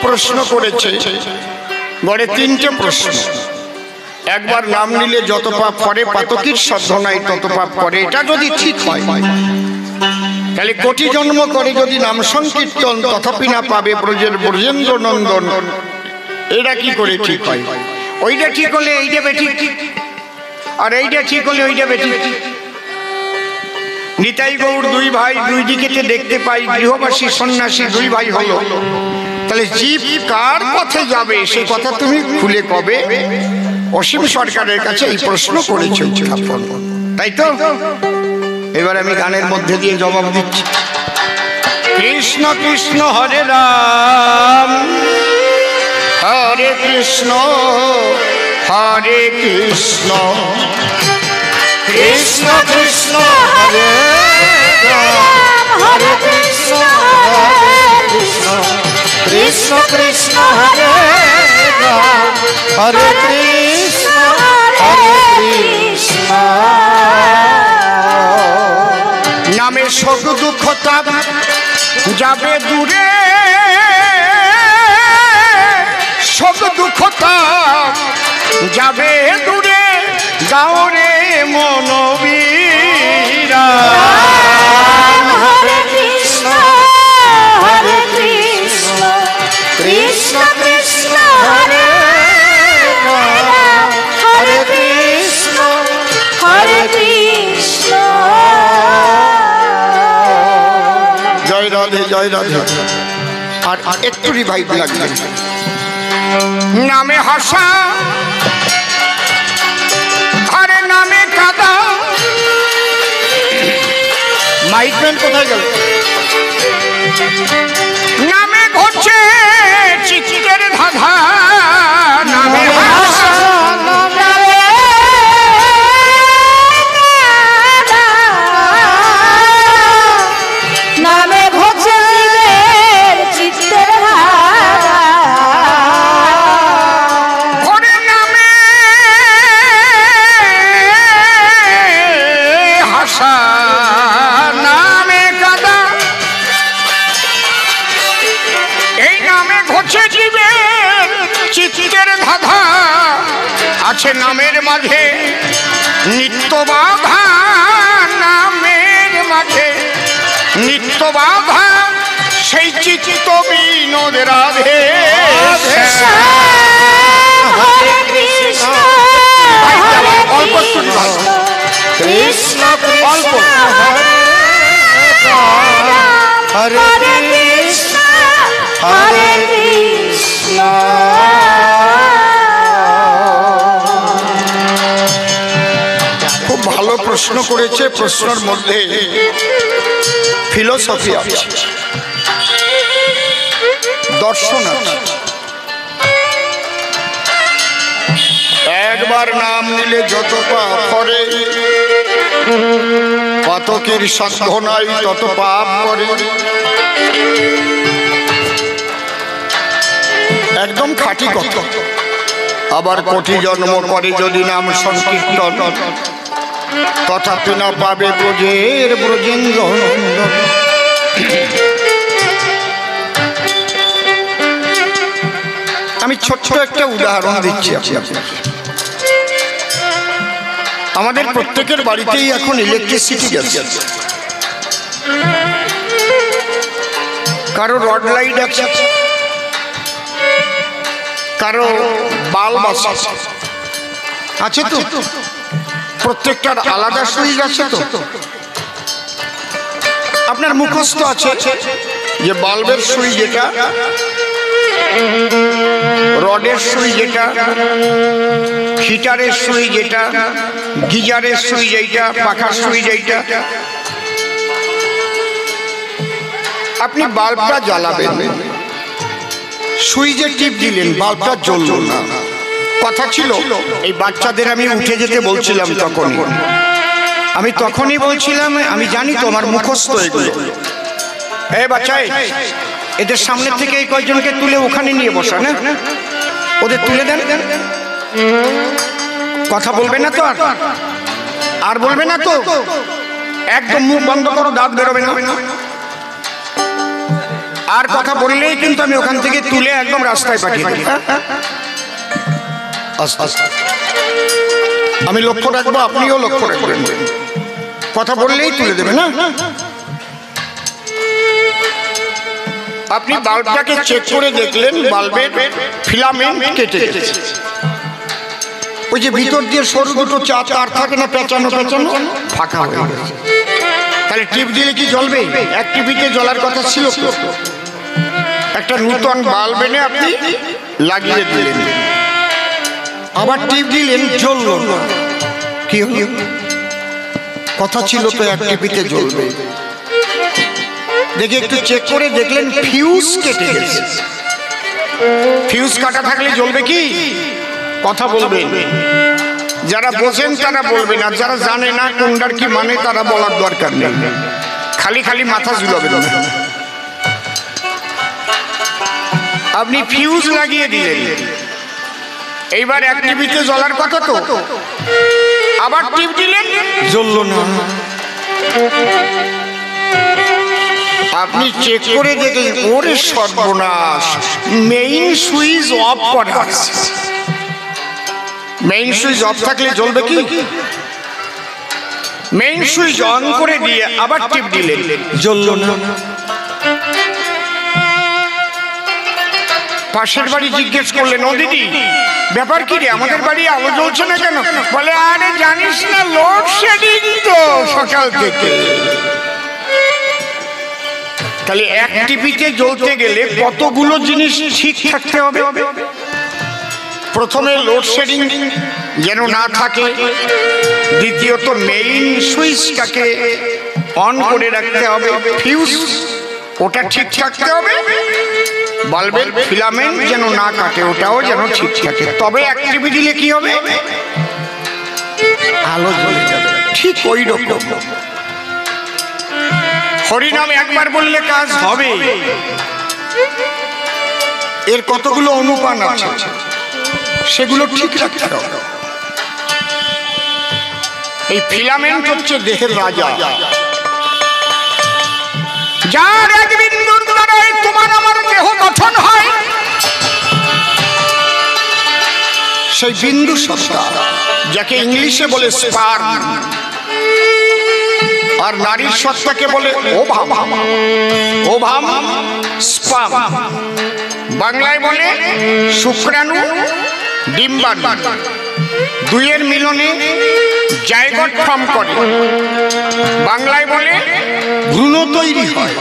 প্রশ্ন করেছে, গড়ে 3টে প্রশ্ন। একবার নাম নিলে যত পাপ করে, পাতকীর সাধ্য নাই তত পাপ করে। এটা যদি ঠিক হয়, তাহলে কোটি জন্ম করে যদি নাম সংকীর্তন তথাপি না পাবে ব্রজের ব্রজেন্দ্র নন্দন। এটা কি করে ঠিক হয়? ওইটা ঠিক হলে এইটা বেঠিক, আর এইটা ঠিক হলে ওইটা বেঠিক। নিতাই গৌর দুই ভাই, দুই দিকেতে দেখতে পাই, গৃহবাসী সন্ন্যাসী দুই ভাই হলো। তাহলে জীব কার পথে যাবে সে কথা তুমি খুলে কবে? অসীম সরকারের কাছে এই প্রশ্ন করেছে, তাই তো? এবার আমি গানের মধ্যে দিয়ে জবাব দিচ্ছি। কৃষ্ণ কৃষ্ণ হরে রাম, হরে কৃষ্ণ হরে কৃষ্ণ, কৃষ্ণ কৃষ্ণ হরে রাম, হরে কৃষ্ণ হরে কৃষ্ণ, কৃষ্ণ কৃষ্ণ হরে রাম, হরে কৃষ্ণ হরে কৃষ্ণ। নামে সুখ দুঃখ তাপ যাবে দূরে, সুখ দুঃখ তাপ যাবে দূরে, গাওরে মনোবীরা। হরে কৃষ্ণ হরে কৃষ্ণ, কৃষ্ণ কৃষ্ণ হরে রাম, হরে কৃষ্ণ হরে কৃষ্ণ। জয় রাধে জয় রাধে। আর একটু রিভাইভ লাগবে। নামে হাসা আরে নামে কাদা। মাইকম্যান কোথায় গেল? নামে ঘটছে চিচিরের ধাঁধা, নামে হাসা নামে ঘটছে চিত্তের ধারা, ঘরে নামে হাসা নামে কাদা। এই নামে ঘটছে জীবের চিত্তের ধাঁধা, আছে নামের মাঝে নিত্য বাধা, নামের মাঝে নিত্য বাধা, সেই চিত্ত বিনোদ রাধে। হরে কৃষ্ণ হরে কৃষ্ণ, কৃষ্ণ কৃষ্ণ হরে রাম, হরে কৃষ্ণ হরে কৃষ্ণ। খুব ভালো প্রশ্ন করেছে। প্রশ্নের মধ্যে ফিলোসফি আছে, দর্শন আছে। একবার নাম নিলে যত পাপ করে, পাতকের সাধ্য নাই তত পাপ করে। একদম খাঁটি কথা। আবার কোটি জন্ম করে যদি নাম সংকীর্তন তথাপি না পাবে ব্রজের ব্রজেন্দ্র নন্দন। আমি ছোট্ট একটা উদাহরণ দিচ্ছি আপনাকে। আমাদের প্রত্যেকের বাড়িতেই এখন ইলেকট্রিসিটি গেছে। কারো রড লাইট আছে, কারো বাল্ব আছে তো, প্রত্যেকটার আলাদা সুইচ আছে তো। আপনার মুখস্থ আছে যে বাল্বের সুইচ যেটা, রডের সুইচ যেটা, হিটারের সুইচ যেটা, গিজারের সুইচ এইটা, পাখার সুইচ এইটা। আপনি বাল্বটা জ্বালাবেন, সুইচে টিপ দিলেন, বাল্বটা জ্বলল না। কথা ছিল এই বাচ্চাদের আমি উঠে যেতে বলছিলাম, তখনই বলছিলাম আমি জানি তো আমার মুখস্থ এগুলো। এই বাচ্চাই, এদের সামনে থেকে এই কয়েকজনকে তুলে ওখানে নিয়ে বসা, না ওদের তুলে দেন। কথা বলবে না তো? আর বলবে না তো? একদম মুখ বন্ধ করো, দাঁত বেরোবে না। আর কথা বললেই কিন্তু আমি ওখান থেকে তুলে একদম রাস্তায় পাঠিয়ে দেব। আমি লক্ষ্য রাখবো, আপনিও লক্ষ্য রাখবেন। কথা বললেই তুলে দেবে না। আপনি বাল্বটাকে চেক করে দেখলেন বাল্বের ফিলামেন্ট কেটে গেছে। ওই যে ভিতর দিয়ে সরু দুটো তার থাকে না, পেঁচানো পেঁচানো, ফাঁকা হয়ে গেছে। তাহলে টিপ দিলে কি জ্বলবে? এক টিপিতে জ্বলার কথা ছিল। একটা নূতন বাল্ব এনে আপনি লাগিয়ে দিলেন, আবার টিপ দিলেন, জ্বললো না। কি হলো? কথা ছিল তো এক টিপিতে জ্বলবে। দেখে একটু চেক করে দেখলেন ফিউজ কেটে গেছে। ফিউজ কাটা থাকলে জ্বলবে কি? কথা বলবেন। যারা বোঝেন তারা বলবেন, আর যারা জানে না কোনটার কি মানে তারা বলার দরকার নেই। খালি খালি মাথা ঝুলাবেন না। আপনি ফিউজ লাগিয়ে দিলেন, এইবার এক টিভিতে জ্বলার কথা তো, আবার টিপ দিলেন, জ্বললো না। আপনি চেক করে দেখলেন, ওরে সর্বনাশ, মেইন সুইচ অফ করা আছে। মেইন সুইচ অফ থাকলে জ্বলবে কি? মেইন সুইচ অন করে দিয়ে আবার টিপ দিলেন, জ্বললো না। পাশের বাড়ি জিজ্ঞেস করলেন, ও দিদি ব্যাপার কি রে, আমাদের বাড়ি আলো জ্বলছে না কেন? বলে, আরে জানিস না, লোডশেডিং তো সকাল থেকে। তাহলে এক টিভিতে জ্বলতে গেলে কতগুলো জিনিস ঠিক থাকতে হবে। প্রথমে লোডশেডিং যেন না থাকে, দ্বিতীয়ত মেইন সুইচটাকে অন করে রাখতে হবে, ফিউজ ওটা ঠিক থাকতে হবে, বাল্বের ফিলামেন্ট যেন না কাটে, ওটাও যেন ঠিক থাকে। তবে এক টিভি দিলে কি হবে? আলো জ্বলে যাবে। ঠিক ওই রকম হরিনাম একবার বললে কাজ হবে। এর কতগুলো অনুপান আছে, সেগুলো ঠিক রাখতে হবে। এই ফিলামেন্ট হচ্ছে দেহের রাজা, যার এক বিন্দুর দ্বারাই তোমার আমার দেহ গঠন হয়। সেই বিন্দু সত্তা, যাকে ইংলিশে বলে স্পার্ম, আর নারীর সত্তাকে বলে ওভাম। ওভাম স্পার্ম, বাংলায় বলে শুক্রাণু ডিম্বাণু। দুইয়ের মিলনে জাইগোট ফর্ম করে, বাংলায় বলে ভ্রূণ তৈরি হয়।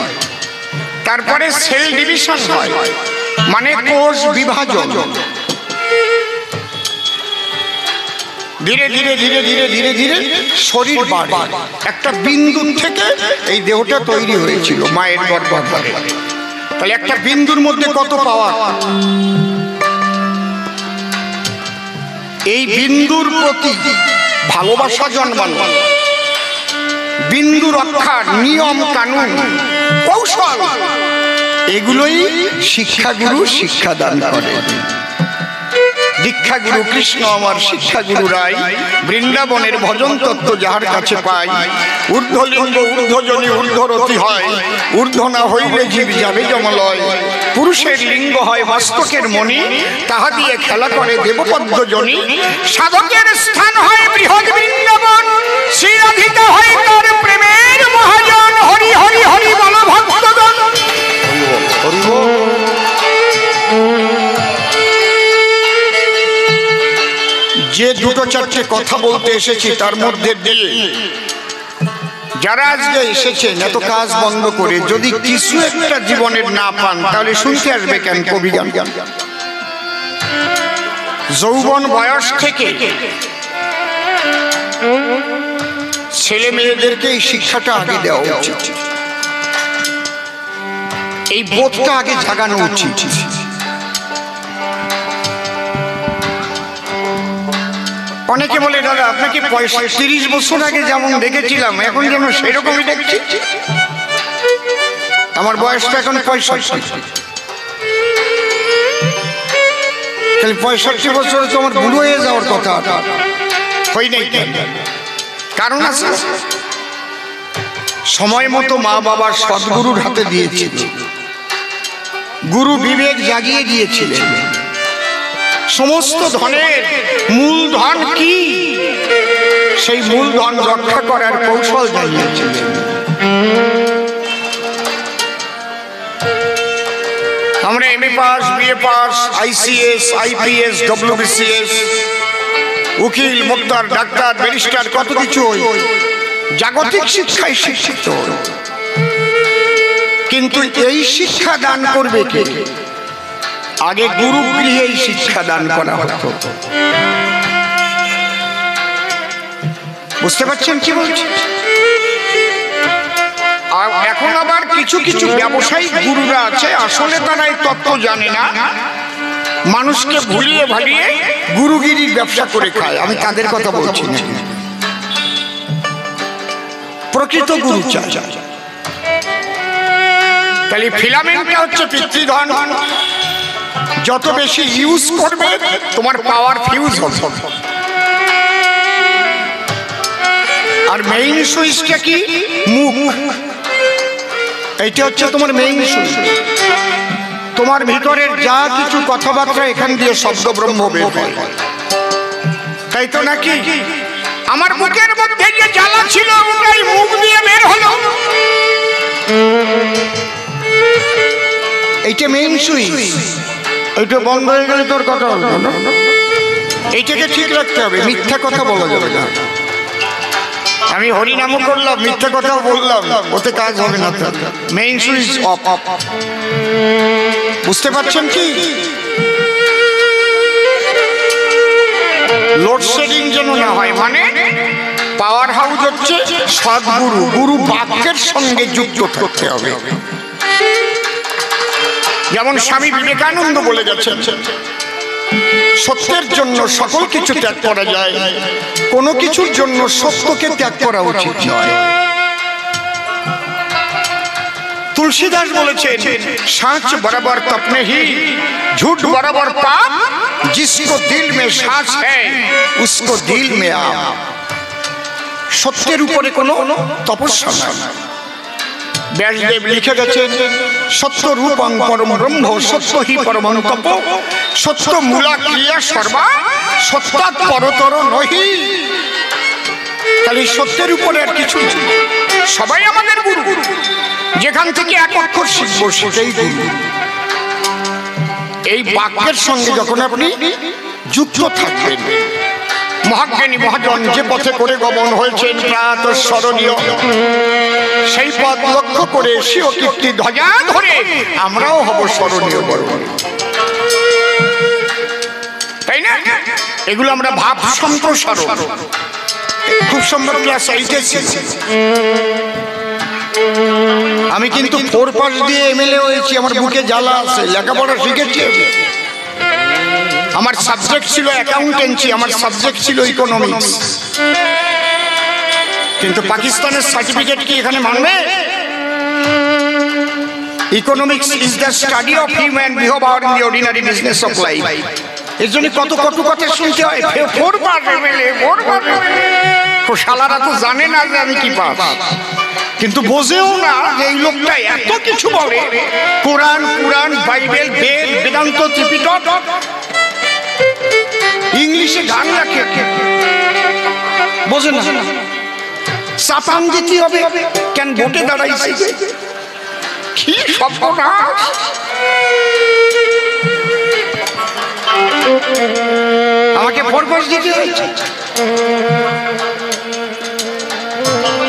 তারপরে সেল ডিভিশন হয়, মানে কোষ বিভাজন। ধীরে ধীরে ধীরে ধীরে ধীরে ধীরে শরীর বাড়ে। একটা বিন্দু থেকে এই দেহটা তৈরি হয়েছিল মায়ের গর্ভে। তাহলে একটা বিন্দুর মধ্যে কত পাওয়ার। এই বিন্দুর প্রতি ভালোবাসা জন্মানো, বিন্দু রক্ষার নিয়ম কানুন কৌশল, এগুলোই শিক্ষাগুরু শিক্ষাদান করে। দীক্ষাগুরু কৃষ্ণ আমার শিক্ষাগুরু রাই, বৃন্দাবনের ভজন তত্ত্ব যাহার কাছে পাই। ঊর্ধ্বলিঙ্গ ঊর্ধ্বজনী ঊর্ধ্বরতি হয়, ঊর্ধ্ব না হইলে জীব যাবে যমলয়। পুরুষের লিঙ্গ হয় মস্তকের মণি, তাহা দিয়ে খেলা করে দেবপদ্মজনী। সাধকের স্থান হয় বৃহৎ বৃন্দাবন, শ্রী রাধিকা হয় তার প্রেমের মহাজন। হরি হরি হরি বল ভক্তগণ। যে দুটো চারটে কথা বলতে এসেছি তার মধ্যে দিয়ে যারা আজকে এসেছেন এত কাজ বন্ধ করে, যদি কিছু একটা জীবনের না পান তাহলে শুনতে আসবে কেন কবিগান? যৌবন বয়স থেকে ছেলে মেয়েদেরকে এই শিক্ষাটা আগে দেওয়া উচিত, এই বোধটা আগে জাগানো উচিত। অনেকে বলে, দাদা আপনাকে ৩৫ বছর আগে যেমন দেখেছিলাম এখন যেন সেরকমই দেখছি। আমার বয়সটা এখন ৬৫। তাহলে ৬৫ বছর তো আমার বুড়ো হয়ে যাওয়ার কথা, হই নাই। কারণ আছে, সময় মতো মা বাবার সদ্গুরুর হাতে দিয়েছিল। গুরু বিবেক জাগিয়ে দিয়েছিলেন। সমস্ত ধনের মূলধন কি, সেই মূলধন রক্ষা করার কৌশল জানিয়েছিলেন। আমরা MA pass, BA pass, ICS, IPS, WBCS, উকিল, মোক্তার, ডাক্তার, ব্যারিস্টার, কত কিছু জাগতিক শিক্ষায় শিক্ষিত, কিন্তু এই শিক্ষা দান করবে কে? আগে গুরু গৃহেই শিক্ষা দান করা হতো। বুঝতে পারছেন কি বলছি? আর এখন আবার কিছু কিছু ব্যবসায়িক গুরুরা আছে, আসলে তারা এই তত্ত্ব জানে না, মানুষকে ভুলিয়ে ভালিয়ে গুরুগিরির ব্যবসা করে খায়। আমি তাদের কথা বলছি না, প্রকৃত গুরু চাই। তাহলে ফিলামেন্টটা হচ্ছে পিতৃধন, যত বেশি ইউজ করবে তোমার পাওয়ার ফিউজ হবে। আর মেইন সুইচটা কি? মুখ। এইটা হচ্ছে তোমার মেইন সুইচ। তোমার ভিতরের যা কিছু কথাবার্তা এখান দিয়ে শব্দ ব্রহ্ম বের হয়, তাই তো নাকি? আমার মুখের মধ্যে যে জ্বালা ছিল ওটাই মুখ দিয়ে বের হলো, এইটা মেইন সুইচ। এইটা বন্ধ হয়ে গেলে তোর কথা বলবো না, এইটাকে ঠিক রাখতে হবে। মিথ্যা কথা বলা যাবে না। আমি হরিনামও করলাম, মিথ্যা কথাও বললাম, ওতে কাজ হবে না। Main switch off. বুঝতে পারছেন কি? লোডশেডিং যেন না হয়, মানে পাওয়ার হাউস হচ্ছে সদ্গুরু, গুরু বাক্যের সঙ্গে যুক্ত থাকতে হবে। যেমন স্বামী বিবেকানন্দ বলে গেছেন, সত্যের জন্য সকল কিছু ত্যাগ করা যায়, কোনো কিছুর জন্য সত্যকে ত্যাগ করা উচিত নয়। তুলসীদাস বলেছেন, সাঁচ বরাবর তপ নেহি, झूठ बराबर पाप, जिसको दिल में सांस है उसको दिल में आप। সত্যের উপরে কোনো তপস্যা নাই। ব্যাসদেব লিখে গেছেন, সত্য রূপং পরম ব্রহ্ম, সত্য হি পরমং তপ, সত্য মূলা ক্রিয়া সর্বা, সত্যাৎ পরতর নহি। তাহলে সত্যের উপরে আর কিছু নেই। সবাই আমাদের গুরু, যেখান থেকে এক অক্ষর শিখবো সেটাই গুরু। এই বাক্যের সঙ্গে যখন আপনি যুক্ত থাকবেন, মহাজ্ঞানী মহাজন যে পথে করে গমন হয়েছেন প্রাতঃ স্মরণীয়, সেই পথ লক্ষ্য করে স্বীয় কীর্তি ধ্বজা ধরে আমরাও হব স্মরণীয় বড়। তাই না? এগুলো আমরা ভাব সম্প্রসারণ। খুব সম্ভব ক্লাস 8 আমি কিন্তু 4 পাস দিয়ে এমএলএ হয়েছি। আমার বুকে জ্বালা আছে, লেখাপড়া শিখেছি। আমার সাবজেক্ট ছিল অ্যাকাউন্টেন্সি, আমার সাবজেক্ট ছিল ইকোনমিক্স। কিন্তু পাকিস্তানের সার্টিফিকেট কি এখানে মানবে? Economics is the study of human behaviour in the ordinary business of life. এর জন্য কত কটু কথা শুনতে হয়। 4 পাস এমএলএ, 4 পাস। শালারা তো জানে না যে আমি কি পাস, কিন্তু বোঝেও না যে এই লোকটা এত কিছু বলে। কোরআন, পুরাণ, বাইবেল, বেদ, বেদান্ত, ত্রিপিটক, ইংলিশে গান রাখে, বোঝে না। চাপান দিতে হবে কেন? ভোটে দাঁড়াইছে। কি সর্বনাশ! আমাকে ফরফস দিতে হয়েছে।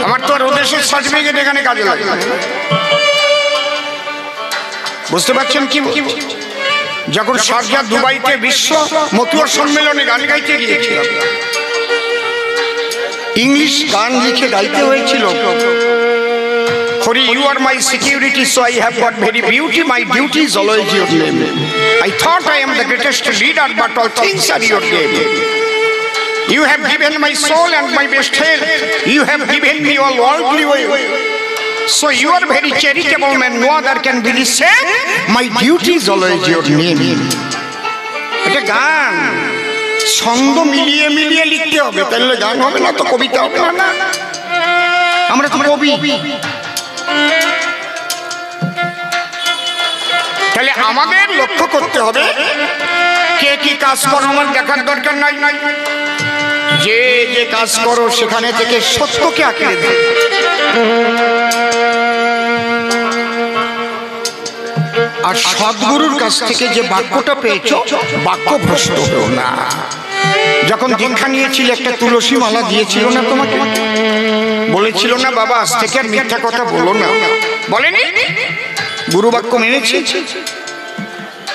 আমার তো আর ওদেশের সার্টিফিকেট এখানে কাজে লাগে। বুঝতে পারছেন কি? যখন শারজা দুবাইতে বিশ্ব মতুয়া সম্মেলনে গান গাইতে গিয়েছিলাম, ইংলিশ গান লিখে গাইতে হয়েছিল। Hori, you are my security, so I have got very beauty. My duty is always your name. I thought I am the greatest leader, but all things are your game. You have given my soul and my best health. You have given me all worldly wealth. So you are very charitable man. No other can be the same. My duty is always your name. এটা গান, ছন্দ মিলিয়ে মিলিয়ে লিখতে হবে, তাহলে গান হবে না, তো কবিতা হবে না। আমরা তো কবি। তাহলে আমাদের লক্ষ্য করতে হবে কে কি কাজ করো আমার দেখার দরকার নাই। যে যে কাজ করো সেখানে থেকে সত্যকে আঁকড়ে দাও। আর সদ্গুরুর কাছ থেকে যে বাক্যটা পেয়েছো বাক্য ভ্রষ্ট হও না। যখন দীক্ষা নিয়েছিল একটা তুলসী মালা দিয়েছিল না তোমাকে, বলেছিল না বাবা আজ থেকে আর মিথ্যা কথা বলো না, বলেনি? গুরু বাক্য মেনেছি,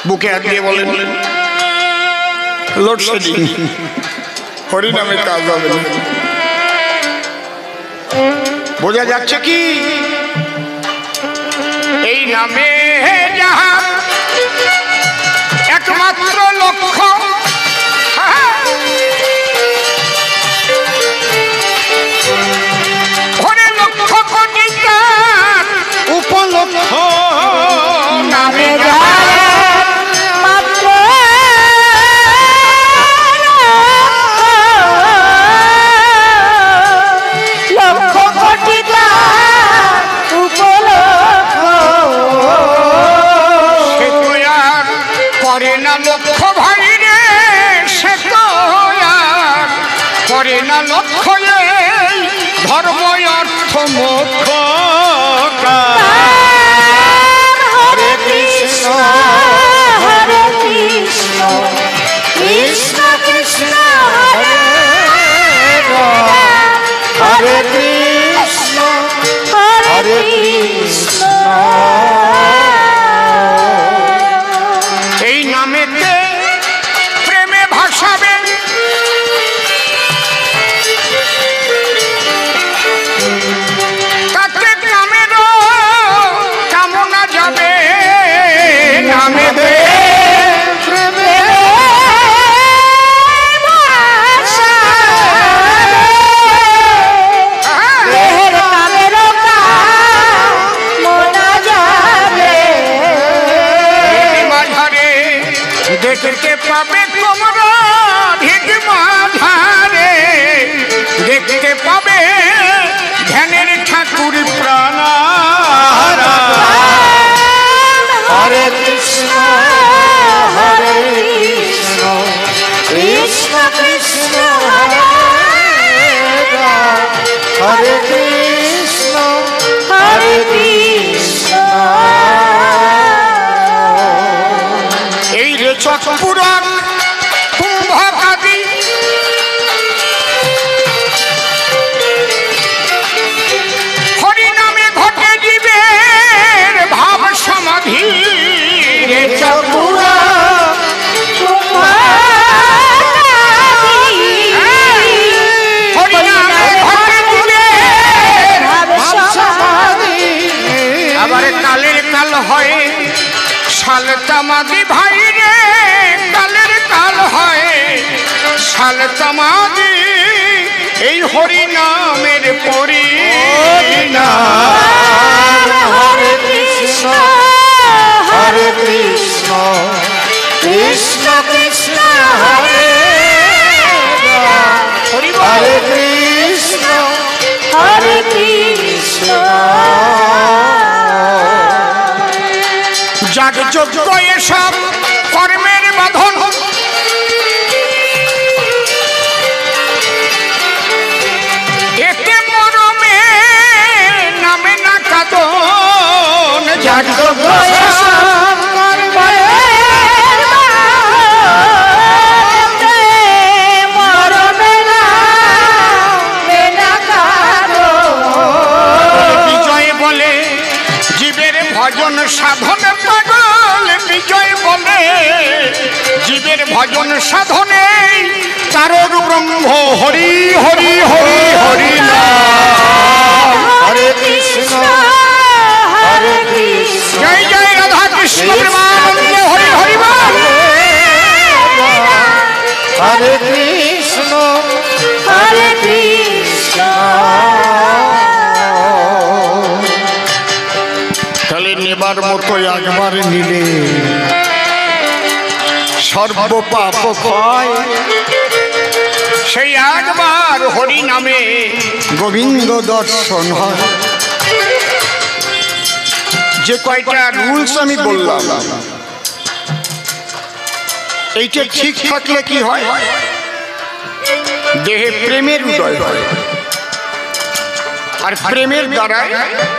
বুকে হাত দিয়ে বলেন লোডশেডিং হরিনামে কাজ হবে না। বোঝা যাচ্ছে কি এই নামে যাহা একমাত্র লক্ষ্য, ঘরে লক্ষ্য করিতা উপলক্ষ নামে যাহা মাত্র লক্ষ কোটি উপলক্ষ সে তো আর করে না লক্ষ্য ভাই রে, সে তো আর করে না লক্ষ্য এই ধর্ম অর্থ মোক্ষ। হরে কৃষ্ণ হরে কৃষ্ণ কৃষ্ণ কৃষ্ণ হরে হরে কৃষ্ণ হরে কৃষ্ণ। এই নামেতে প্রেমে ভাসাবে, তাতে নামেরও কামনা যাবে। নামেতে প্রেমে দেহের কামেরও কামনা যাবে। মাঝারে দেখতে পাবে তোমরা, ভিক মাঝারে দেখতে পাবে ধ্যানের ঠাকুর প্রাণারা। হরে কৃষ্ণ হরে কৃষ্ণ কৃষ্ণ কৃষ্ণ হরে হরে কৃষ্ণ হরে কৃষ্ণ। এই রে চকপুরাণ কুম্ভকাদি হরিনামে ঘটে জীবের ভাব সমাধি। রে চকপুরা হরিনামে ঘটে জীবের আবার কালের কাল হয় শাল তামাদি ভাই রে, কালের কাল হয় শাল তামাদি। এই হরিনামের পরিণাম। হরে কৃষ্ণ হরে কৃষ্ণ কৃষ্ণ কৃষ্ণ হরে হরে কৃষ্ণ হরে কৃষ্ণ। যাগ যজ্ঞ এসব কর্মের বাঁধন, এতে মরমে নামে না কাঁদন। যাগ যজ্ঞ এসব বিজয় বলে জীবের ভজন সাধন পাগল। বিজয় বলে জীবের ভজন সাধনে তারক ব্রহ্ম হরি হরি হরি হরি নাম। হরে কৃষ্ণ হরে কৃষ্ণ জয় জয় রাধা কৃষ্ণ প্রেমানন্দ হরি হরি বল। হরে কৃষ্ণ হরে কৃষ্ণ। তাহলে নেবার মতো একবার নিলে সর্ব পাপ ক্ষয়। সেই একবার হরি নামে গোবিন্দ দর্শন হয়। যে কয়টা রুলস আমি বললাম এইটা ঠিক থাকলে কি হয়? দেহে প্রেমের উদয় হয়, আর প্রেমের দ্বারা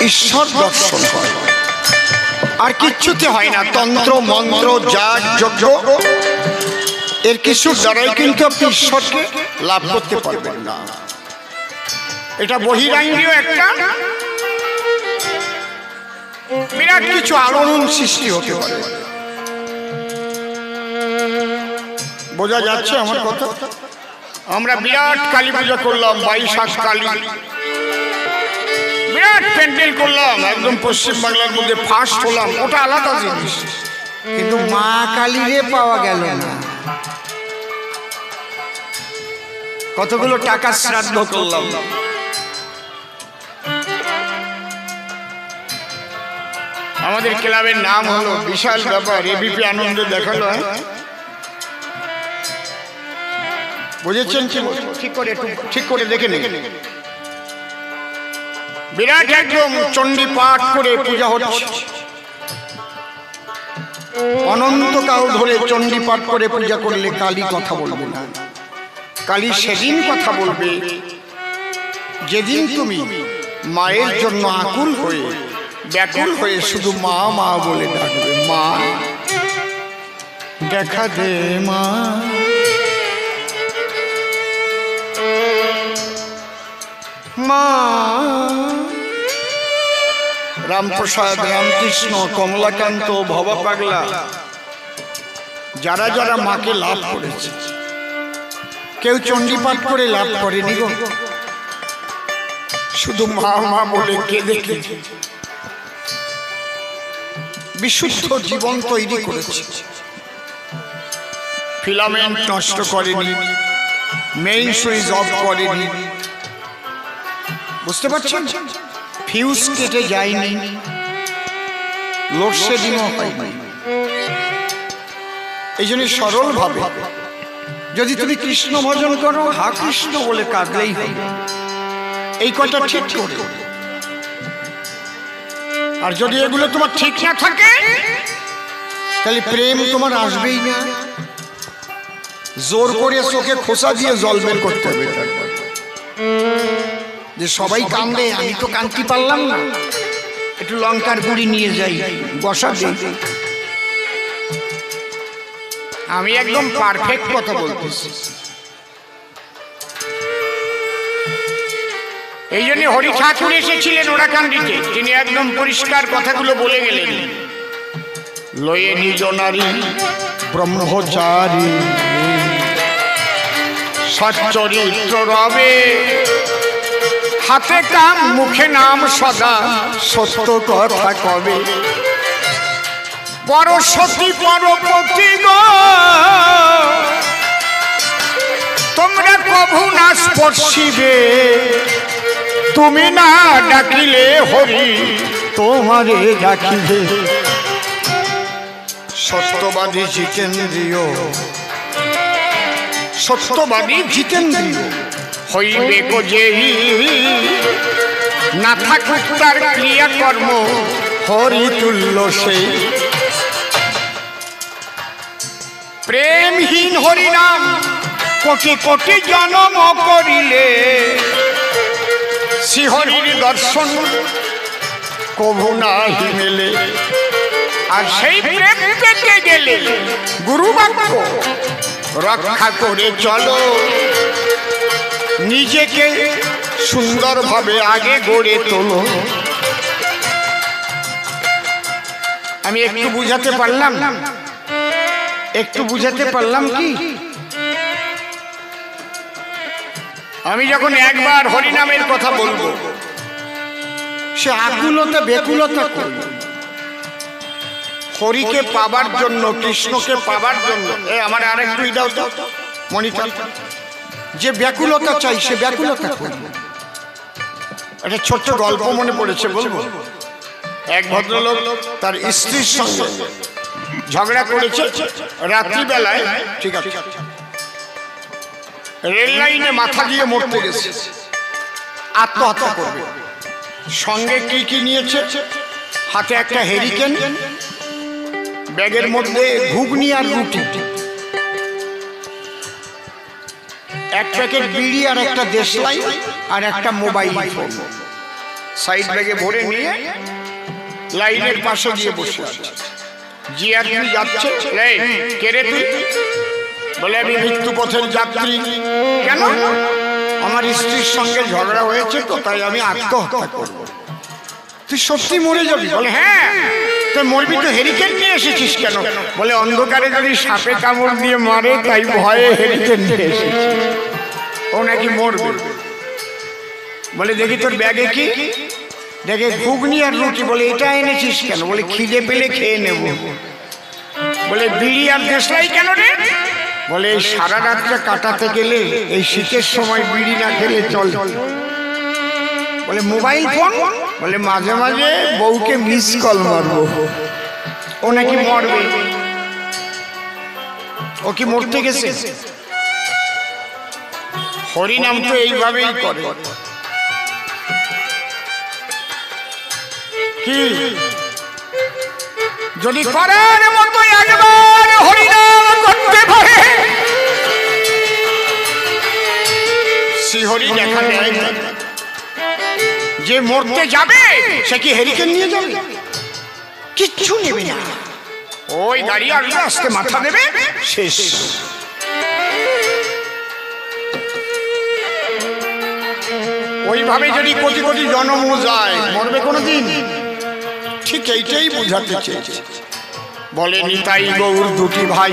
ঈশ্বর দর্শন হয়। আর কিচ্ছুতে হয় না, তন্ত্র মন্ত্র যাগ যজ্ঞ এর কিছুর দ্বারাই কিন্তু আপনি ঈশ্বরকে লাভ করতে পারবেন না। এটা বহিরাঙ্গীয় একটা বিরাট কিছু আলোড়ন সৃষ্টি হতে পারে। বোঝা যাচ্ছে আমার কথা? আমরা বিরাট কালী পূজা করলাম, 22 কালী, বিরাট প্যান্ডেল করলাম, একদম পশ্চিম বাংলার মধ্যে ফার্স্ট হলাম, ওটা আলাদা জিনিস। কিন্তু মা কালীরে পাওয়া গেল না। কতগুলো টাকা শ্রাদ্ধ করলাম। আমাদের ক্লাবের নাম হলো, বিশাল ব্যাপার, এবিপি আনন্দে দেখালো। বুঝেছেন? ঠিক করে দেখে নিন। বিরাট একদম চণ্ডী পাঠ করে পূজা হচ্ছে, অনন্তকাল ধরে চণ্ডী পাঠ করে পূজা করলে কালী কথা বলবে না। কালী সেদিন কথা বলবে যেদিন তুমি মায়ের জন্য আকুল হয়ে ব্যাকুল হয়ে শুধু মা মা বলে ডাকবে। মা দেখা দে মা, মা। রামপ্রসাদ, রামকৃষ্ণ, কমলাকান্ত, ভবা পাগলা, যারা যারা মাকে লাভ করেছে, কেউ চণ্ডী পাঠ করে লাভ করেনি গো, শুধু মা মা বলে কেঁদে কেঁদে বিশুদ্ধ জীবন তৈরি করেছে। ফিলামেন্ট নষ্ট করেনি, মেইন সুইচ অফ করেনি, বুঝতে পারছেন? ফিউজ কেটে যায়নি, লোডশেডিংও হয়নি। এই জন্য সরল ভাবে যদি তুমি কৃষ্ণ ভজন করো, হা কৃষ্ণ বলে কাঁদলেই হবে, এই কথা ঠিক করে। আর যদি এগুলো তোমার ঠিক না থাকে, তাহলে প্রেম তোমার আসবেই না। জোর করে চোখে খোসা দিয়ে জল বের করতে হবে। যে সবাই কান্দে, আমি তো কাঁদতে পারলাম না, একটু লঙ্কার গুঁড়ি নিয়ে যাই, বসা দিই। আমি একদম পারফেক্ট কথা বলতেছি। এই জন্য হরি ঠাকুর এসেছিলেন ওরাকান্দিতে, তিনি একদম পরিষ্কার কথাগুলো বলে গেলেন। লয়ে নিজ নারী ব্রহ্মচারী, সচ্চরিত্র রবে, হাতে কাম মুখে নাম, সদা সত্য কথা কবে। পরসতী পরপতি গো, তোমরা কভু না স্পর্শিবে, তুমি না ডাকিলে হরি তোমারে ডাকিবে। সত্যবাদী জিতেন্দ্রিয়, সত্যবাদী জিতেন্দ্রিয় হইবে গো যেই, না থাকুক তার ক্রিয়াকর্ম হরি তুল্য সেই। প্রেমহীন হরিনাম কোটি কোটি জনম করিলে, শ্রীহরির দর্শন কভু নাহি মেলে। আর সেই প্রেম পেতে গেলে গুরু বাক্য রক্ষা করে চলো, নিজেকে সুন্দরভাবে আগে গড়ে তোলো। আমি একটু বুঝাতে পারলাম? একটু বুঝাতে পারলাম কি? আমি যখন একবার হরিনামের কথা বলবো, সে আকুলতা বেকুলতা করবে হরিকে পাবার জন্য, কৃষ্ণকে পাবার জন্য। আমার আরেকটু দাও তো মনিকা, যে ব্যাকুলতা চাই সে ব্যাকুলতা করবে। একটা ছোট্ট গল্প মনে পড়েছে, বলবো। এক ভদ্রলোক তার স্ত্রীর সঙ্গে ঝগড়া করেছে রাত্রিবেলায়, ঠিক আছে, রেল লাইনে মাথা দিয়ে মরতে গেছে, আত্মহত্যা করবে। সঙ্গে কি কি নিয়েছে? হাতে একটা হেরিকেন, ব্যাগের মধ্যে ঘুগনি আর রুটি, এক প্যাকেট বিড়ি আর একটা দেশলাই আর একটা মোবাইল ফোন সাইড ব্যাগে ভরে নিয়ে লাইনের পাশে গিয়ে বসে আছে। জিআরপি যাচ্ছে, কে রে তুই? বলে আমি মৃত্যু পথের যাত্রী। কেন? আমার স্ত্রীর সঙ্গে ঝগড়া হয়েছে তো, তাই আমি আত্মহত্যা করব। তুই সত্যি মরে যাবি? বলে হ্যাঁ। তুই মরবি তো হেরিকেন নিয়ে এসেছিস কেন? বলে অন্ধকারে যদি সাপে কামড় দিয়ে মারে তাই ভয়ে হেরিকেন নিয়ে এসেছি। ও নাকি মরবে। বলে দেখি তোর ব্যাগে কি? দেখে ঘুগনি আর রুটি। বলে এটা এনেছিস কেন? বলে খিদে পেলে খেয়ে নেব। বলে বিড়ি আর দেশলাই কেন রে? বলে এই সারা রাতটা কাটাতে গেলে এই শীতের সময় বিড়ি না খেলে চল। বলে মোবাইল ফোন? বলে মাঝে মাঝে বউকে মিস কল মারবো। ও নাকি মরবে। ও কি মরতে গেছে? হরিনাম তো এইভাবেই করে। কি যদি করার মতো একবার হরিনাম করতে পারে, শ্রীহরি দেখা দেয়। যে মরতে যাবে সে কি হেরিকেন নিয়ে যাবে? কিচ্ছু নেবে না। ওই দাঁড়িয়ে আসবে, আজকে মাথা দেবে, শেষ। ওইভাবে যদি কোটি কোটি জন্ম যায়, মরবে কোনোদিন? ঠিক এইটাই বুঝাতে চেয়েছে। বলে নিতাই গৌর দুটি ভাই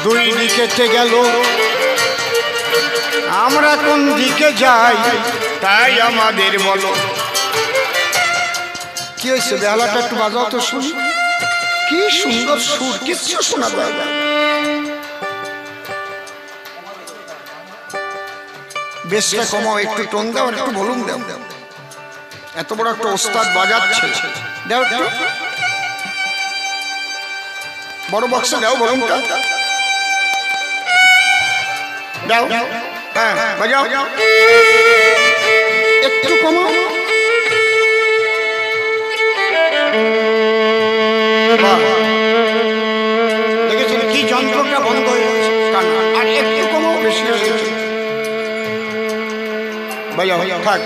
দুই দিকেতে গেল, আমরা কোন দিকে যাই তাই আমাদের বলো। কি হয়েছে? বেহালাটা একটু বাজাও তো শুনি। কি সুন্দর সুর, কিচ্ছু শোনা যায় না। বেশটা কমাও, একটু টোন দাও, একটু ভলিউম দাও। এত বড় একটা ওস্তাদ বাজাচ্ছে, দাও একটু বড় বক্সে দাও, ভলিউমটা দাও। হ্যাঁ বাজাও, একটু কমাও। দেখেছেন কি যন্ত্রটা বন্ধ হয়ে গেছে? আর একটু কমাও, বেশি হয়ে গেছে। বাজাও, থাক।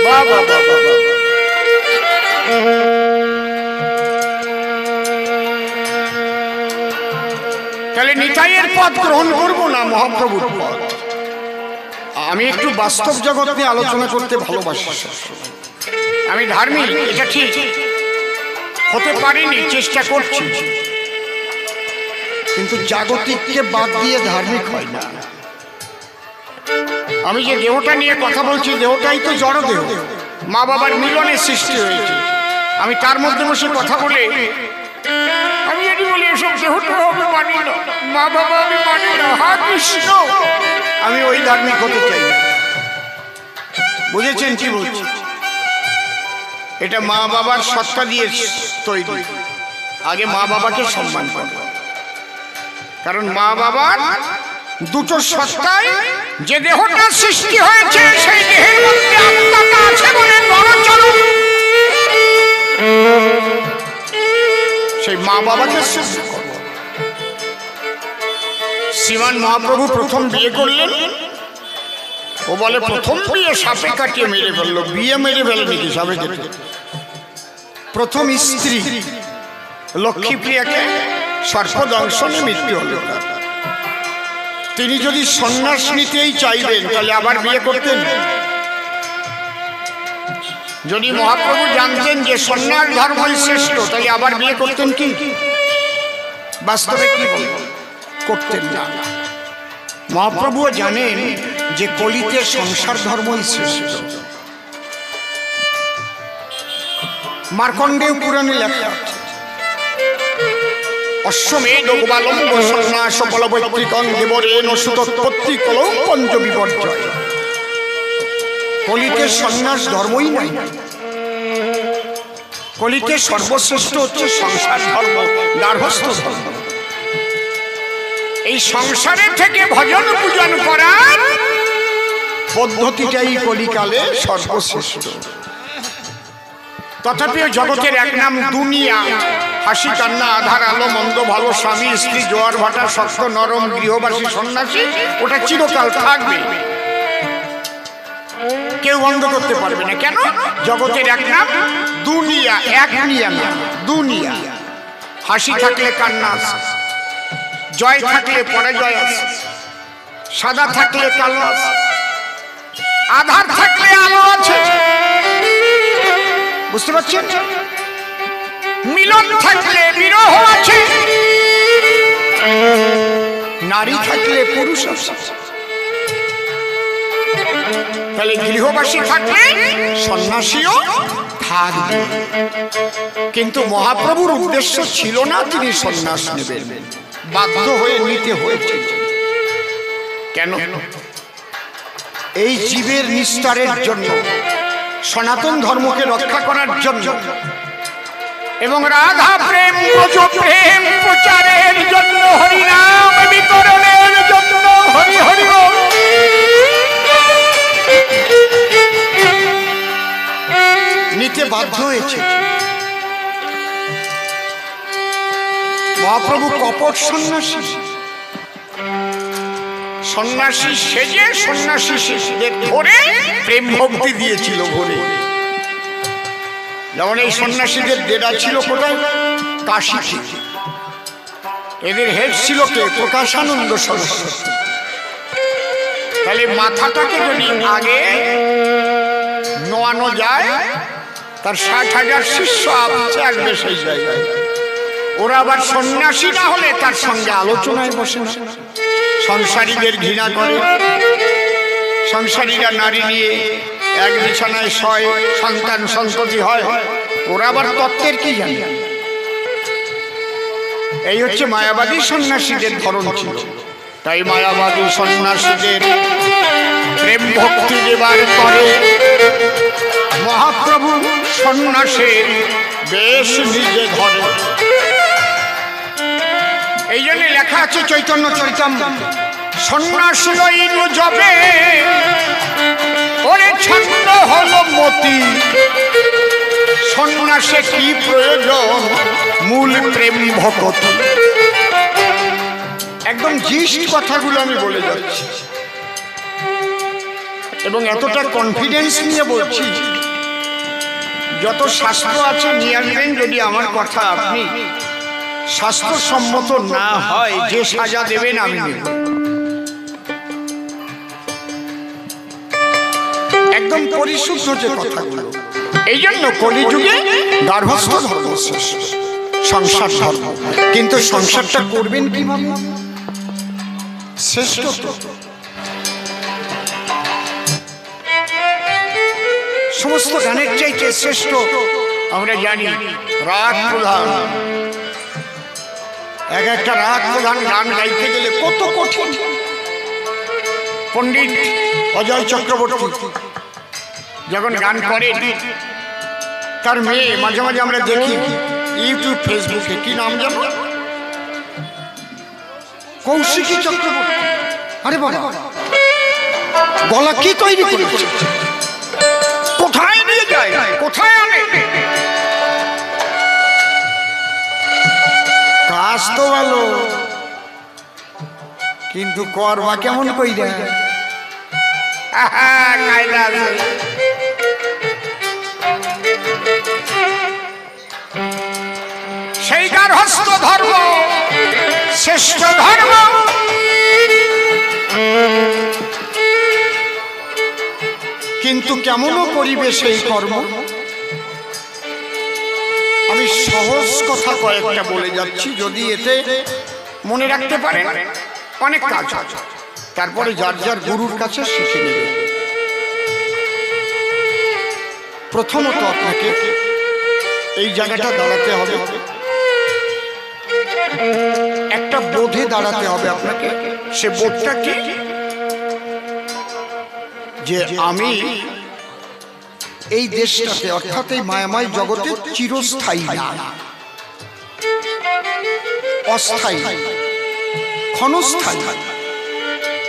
বাবা বাবা, তাহলে নিতাইয়ের পথ গ্রহণ করবো না মহাপ্রভুর পথ? আমি একটু বাস্তব জগৎ নিয়ে আলোচনা করতে ভালোবাসি। আমি ধার্মিক, এটা ঠিক, হতে পারিনি, চেষ্টা করছি, কিন্তু জাগতিককে বাদ দিয়ে ধার্মিক হয় না। আমি যে দেহটা নিয়ে কথা বলছি, দেহটাই তো জড় দেহ, মা বাবার মিলনে সৃষ্টি হয়েছে। আমি তার মধ্যে বসে কথা বলে আমি যদি বলি এসব দেহটা আমি মানি না, মা বাবা আমি মানি না, হা কৃষ্ণ, আমি ওই ধার্মিক হতে চাই না। বুঝেছেন কি বলছি? এটা মা বাবার সত্তা দিয়ে তৈরি। আগে মা বাবাকে সম্মান করো, কারণ মা বাবার দুটো সত্তায় যে দেহটা সৃষ্টি হয়েছে, সেই দেহের মধ্যে আত্মাটা আছে বলে নড়াচড়া। সেই মা বাবাকে শ্রদ্ধা করো। শ্রীমান মহাপ্রভু প্রথম বিয়ে করলেন, ও বলে প্রথম বিয়ে সাপে কাটিয়ে মেরে ফেললো। বিয়ে মেরে ফেলে নাকি সাপে কেটে? প্রথম স্ত্রী লক্ষ্মীপ্রিয়াকে সর্পদংশনে মৃত্যু হলো। তিনি যদি সন্ন্যাস নিতেই চাইবেন তাহলে আবার বিয়ে করতেন? যদি মহাপ্রভু জানতেন যে সন্ন্যাস ধর্মই শ্রেষ্ঠ, তাহলে আবার বিয়ে করতেন কি? বাস্তবে কি করতেন না। মহাপ্রভুও জানেন যে কলিতে সংসার ধর্মই শ্রেষ্ঠ। মার্কণ্ডেয় পুরাণে লেখা আছে, অশ্বমেধ গোপালম্ব সন্ন্যাস বলবৈত্রিকং দেবরেণ সুতোৎপত্তি কলৌ পঞ্চ বিপর্যয়। কলিতে সন্ন্যাস ধর্মই নাই, কলিতে সর্বশ্রেষ্ঠ হচ্ছে সংসার ধর্ম, গার্হস্থ ধর্ম। এই সংসারের থেকে ভজন পূজন করার পদ্ধতিটাই কলিকালে সর্বশ্রেষ্ঠ। তথাপিও জগতের এক নাম দুনিয়া। হাসি কান্না আধার আলো মন্দ ভালো স্বামী স্ত্রী জোয়ার ভাটা শক্ত নরম গৃহবাসী সন্ন্যাসী, ওটা চিরকাল থাকবে, কেউ বন্ধ করতে পারবে না। কেন? জগতের এক নাম দুনিয়া, এক নিয়া না, দুনিয়া। হাসি থাকলে কান্না আছে, জয় থাকলে পরাজয় আছে, সাদা থাকলে কালো আছে, আধার থাকলে আলো আছে। বুঝতে পারছেন? মিলন থাকলে বিরহ আছে, নারী থাকলে পুরুষ আছে। তাহলে গৃহবাসী থাকলে সন্ন্যাসীও থাকবে। কিন্তু মহাপ্রভুর উদ্দেশ্য ছিল না তিনি সন্ন্যাস নেবেন, বাধ্য হয়ে নিতে হয়েছে। কেন? এই জীবের নিস্তারের জন্য, সনাতন ধর্মকে রক্ষা করার জন্য এবং রাধা প্রেম ব্রজ প্রেম প্রচারের জন্য, হরিনাম বিতরণের জন্য। হরি হরি বল। নিতে বাধ্য হয়েছে। মহাপ্রভু কপট সন্ন্যাসী, সন্ন্যাসী সেজে সন্ন্যাসী শিশুদের ধরে প্রেম ভক্তি দিয়েছিল ভরে। যেমন এই সন্ন্যাসীদের ডেরা ছিল কোথায়? কাশী। এদের হেড ছিল কে? প্রকাশানন্দ সরস্বতী। তাহলে মাথাটাকে যদি আগে নোয়ানো যায়, তার 60,000 শিষ্য আসবে সেই জায়গায়। ওরা আবার সন্ন্যাসী না হলে তার সঙ্গে আলোচনায় বসে না। সংসারীদের ঘৃণা করে, সংসারীরা নারী নিয়ে এক বিছানায় শয়, সন্তান সন্ততি হয়। ওরা আবার তত্ত্বের কি জানে? এই হচ্ছে মায়াবাদী সন্ন্যাসীদের ধরন ছিল। তাই মায়াবাদী সন্ন্যাসীদের প্রেম ভক্তি দেবার পরে মহাপ্রভু সন্ন্যাসের বেশ নিজে ধরে। এই জন্য লেখা আছে চৈতন্য চরিতামৃত, সন্ন্যাস লইল যবে ওরে ছন্ন হলো মতি, সন্ন্যাসে কি প্রয়োজন মূল প্রেম ভক্তি। একদম জিস্ট কথাগুলো আমি বলে যাচ্ছি এবং এতটা কনফিডেন্স নিয়ে বলছি। যত শাস্ত্র আছে নিয়ে আসবেন, যদি আমার কথা আপনি শাস্ত্রসম্মত না হয়, যে সাজা দেবেন আমি নেব। একদম পরিশুদ্ধ যে কথাগুলো। এই জন্য কলিযুগে গার্হস্থ্য ধর্ম শ্রেষ্ঠ, সংসার ধর্ম। কিন্তু সংসারটা করবেন কিভাবে? শ্রেষ্ঠ সমস্ত গানের চাইতে শ্রেষ্ঠ আমরা জানি রাগ প্রধান। এক একটা রাগ প্রধান গান গাইতে গেলে কত কঠিন। পণ্ডিত অজয় চক্রবর্তী যখন গান করে, তার মেয়ে মাঝে মাঝে আমরা দেখি ইউটিউব ফেসবুকে, কি নাম জানো? কৌশিকী চক্রবর্তী। আরে বাবা, গলা কি তৈরি করেছে? কোথায় নিয়ে যায়, কোথায় আনে? কাজ তো ভালো, কিন্তু করবা কেমন কইরা? কায়দা আছে। সেই গার্হস্থ্য ধর্ম শ্রেষ্ঠ ধর্ম। কিন্তু কেমনও করিবে সেই কর্ম? আমি সহজ কথা কয়েকটা বলে যাচ্ছি, যদি এতে মনে রাখতে পারেন অনেক কাজ আছে। তারপরে যার যার গুরুর কাছে শিখে নেবে। প্রথমত আপনাকে এই জায়গাটা দাঁড়াতে হবে, একটা বোধে দাঁড়াতে হবে আপনাকে। সে বোধটা কি? যে আমি এই দেশটাতে, অর্থাৎ এই মায়াময় জগতে চিরস্থায়ী না, অস্থায়ী, ক্ষণস্থায়ী।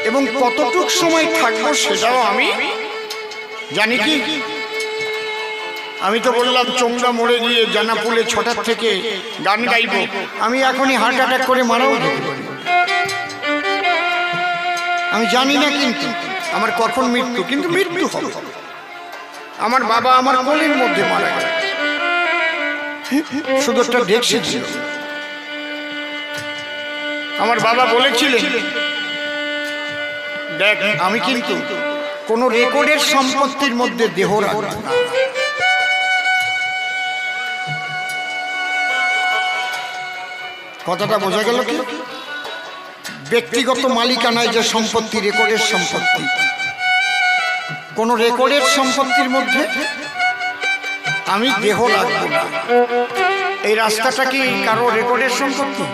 এবং কতটুক সময় থাকবো সেটাও আমি জানি। কি আমি তো বললাম চোংড়া মোড়ে গিয়ে জানাপুলে 6টার থেকে গান গাইব, আমি এখনই হার্ট অ্যাটাক করে মারাও যেতে পারি। আমি জানি না কিন্তু আমার কখন মৃত্যু, কিন্তু মৃত্যু হবে। আমার বাবা আমার কোলের মধ্যে মারা গেল, শুধু একটা ডেকসি ছিল। আমার বাবা বলেছিলেন, দেখ আমি কিন্তু কোন রেকর্ডের সম্পত্তির মধ্যে দেহ রাখব না। কথাটা বোঝা গেল কি? ব্যক্তিগত মালিকানায় যে সম্পত্তি, রেকর্ডের সম্পত্তি, কোন রেকর্ডের সম্পত্তির মধ্যে আমি দেহ রাখব না। এই রাস্তাটা কি কারো রেকর্ডের সম্পত্তি?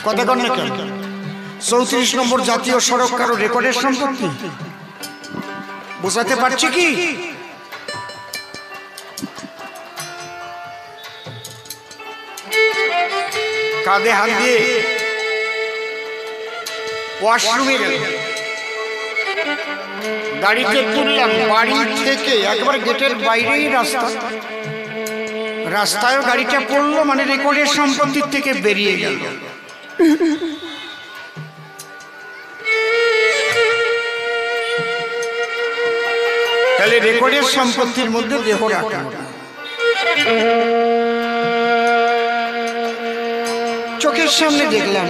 কথা কন না কেন? 34 নম্বর জাতীয় সড়ক কারো রেকর্ডের সম্পত্তি? বোঝাতে পারছি কি? কাঁধে হাত দিয়ে ওয়াশরুমে গেল, গাড়িতে তুললাম, বাড়ি থেকে একবার গেটের বাইরেই রাস্তা, রাস্তায় গাড়িটা পড়লো, মানে রেকর্ডের সম্পত্তির থেকে বেরিয়ে গেল। তাহলে রেকর্ডের সম্পত্তির মধ্যে দেহ রাখা। চোখের সামনে দেখলাম,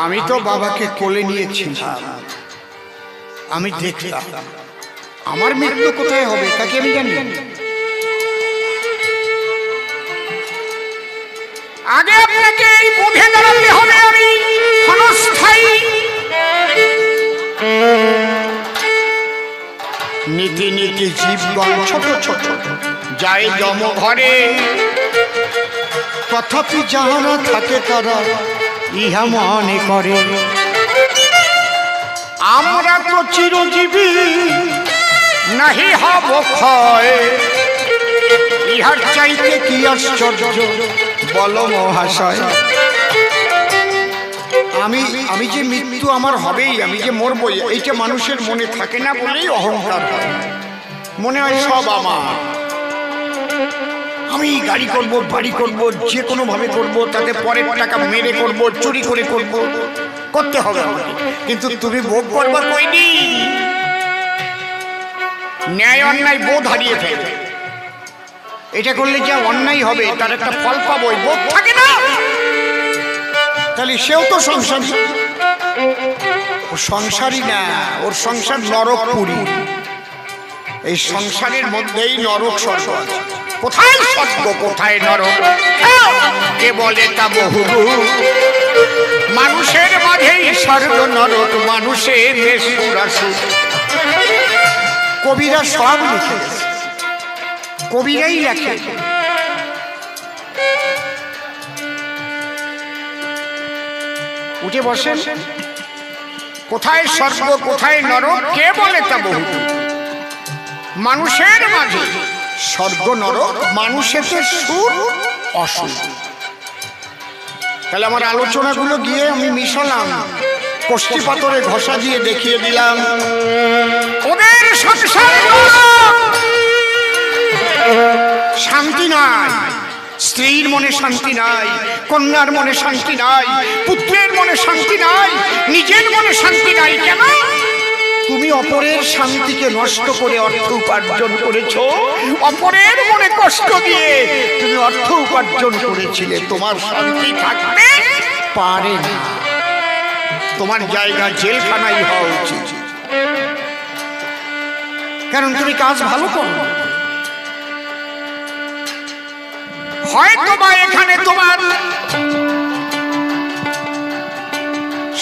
আমি তো বাবাকে কোলে নিয়েছি, আমি দেখলাম আমার মৃত্যু কোথায় হবে তাকে আমি জানি। আগে আপনাকে এই বুঝে দাঁড়াতে হবে আমি ক্ষণস্থায়ী। নীতি নীতি জীবগণ ছোট ছোট যায় যম ঘরে, তথাপি যাহারা থাকে তারা ইহা মনে করে আমরা তো চিরজীবী, নাহি হব ক্ষয়। ইহার চাইতে কি আশ্চর্য বল মহাশয়। আমি যে মৃত্যু আমার হবেই, আমি যে মরবই, এইটা মানুষের মনে থাকে না বলেই অহংকার হয়। মনে হয় সব আমার, আমি গাড়ি করব, বাড়ি করব, যে কোনো ভাবে করব, তাতে পরের টাকা মেরে করব, চুরি করে করব, করতে হবে আমাকে। কিন্তু তুমি ভোগ করবা কইনি, ন্যায় অন্যায় বোধ হারিয়ে ফেলবে। এটা করলে যা অন্যায় হবে তার একটা ফল পাবো, বোধ থাকে না। তাহলে সেও তো সংসার, ও সংসারই না, ওর সংসার নরকপুরী। এই সংসারের মধ্যেই নরক স্বর্গ আছে। কোথায় স্বর্গ কোথায় নরক কে বলে তা বহু, মানুষের মাঝেই স্বর্গ নরক, মানুষের কবিরা সব লিখে গেছে, কবিরাই লেখে। উঠে বসেন, কোথায় স্বর্গ কোথায় নরক কে বলে তা বহু, মানুষের মাঝে স্বর্গ নরক, মানুষের সুর অসুর। তাহলে আমার আলোচনাগুলো গিয়ে আমি মিশালাম, কষ্টি পাথরে ঘষা দিয়ে দেখিয়ে দিলাম ওদের সংসারে শান্তি নাই, স্ত্রীর মনে শান্তি নাই, কন্যার মনে শান্তি নাই, পুত্রের মনে শান্তি নাই, নিজের মনে শান্তি নাই। কেন? তুমি অপরের শান্তিকে নষ্ট করে অর্থ উপার্জন করেছো, অপরের মনে কষ্ট দিয়ে তুমি অর্থ উপার্জন করেছিলে। তোমার শান্তি থাকতে পারে না, তোমার জায়গা জেলখানাই হওয়া উচিত। কারণ তুমি কাজ ভালো করো, হয়তো বা এখানে তোমার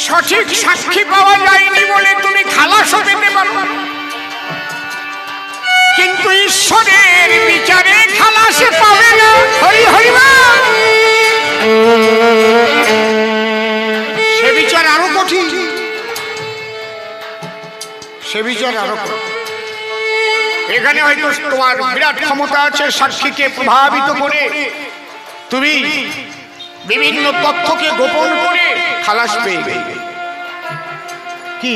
সঠিক সাক্ষী পাওয়া যায়নি বলে তুমি খালাসও পেতে পারো, কিন্তু ঈশ্বরের বিচারে খালাসে পাবে না। হরি হরি বল। সে বিচার আরো কঠিন, সে বিচার আরো কঠিন। এখানে হয়তো তোমার বিরাট ক্ষমতা আছে, সাক্ষীকে প্রভাবিত করে তুমি বিভিন্ন তথ্যকে গোপন করে খালাস পেয়ে গেলে। কি